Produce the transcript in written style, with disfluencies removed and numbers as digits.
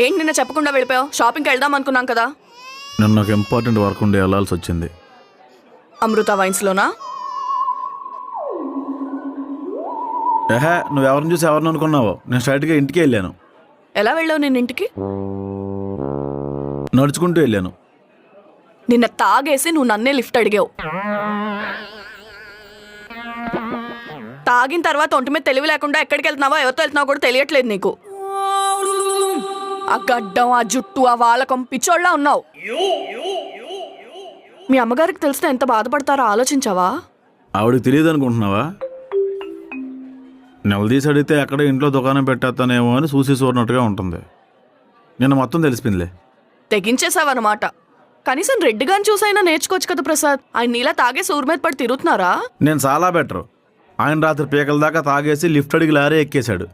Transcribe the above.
ఏంటి నిన్న చెప్పకుండా వెళ్ళిపోయావు? షాపింగ్కి వెళ్దాం అనుకున్నాం కదా. నేను నాకు ఇంపార్టెంట్ వర్క్ ఉండి వెళ్ళాల్సి వచ్చింది. అమృత వైన్స్లోనా? నువ్వు ఎవరిని చూసి ఎవరిని అనుకున్నావో? నేను స్ట్రైట్గా ఇంటికి వెళ్ళాను. ఎలా వెళ్ళావు నేను ఇంటికి? నడుచుకుంటూ వెళ్ళాను. నిన్న తాగేసి నువ్వు నన్నే లిఫ్ట్ అడిగావు. తాగిన తర్వాత ఒంటి మీద తెలివి లేకుండా ఎక్కడికి వెళ్తున్నావో ఎవరితో వెళ్తున్నావో కూడా తెలియట్లేదు నీకు. ఆ గడ్డం, ఆ జుట్టు, ఆ వాలకం పిచ్చోళ్ళ ఉన్నావు. మీ అమ్మగారికి తెలిస్తే ఎంత బాధపడతారో ఆలోచించావా? ఆవిడకి తెలియదు అనుకుంటున్నావా? నిలదీసి అడిగితే ఎక్కడ ఇంట్లో దుకాణం పెట్టేస్తానేమో అని చూసి చూడనట్టుగా ఉంటుంది. నిన్న మొత్తం తెలిసిపోయిందిలే. తెగించేసావన్నమాట. కనీసం రెడ్డిగాని చూసైనా నేర్చుకోవచ్చు కదా ప్రసాద్. ఆయన నీలా తాగేసి ఊరి మీద పడి తిరుగుతున్నారా? నేను చాలా బెటర్. ఆయన రాత్రి పీకల దాకా తాగేసి లిఫ్ట్ అడిగి లారీ ఎక్కేశాడు.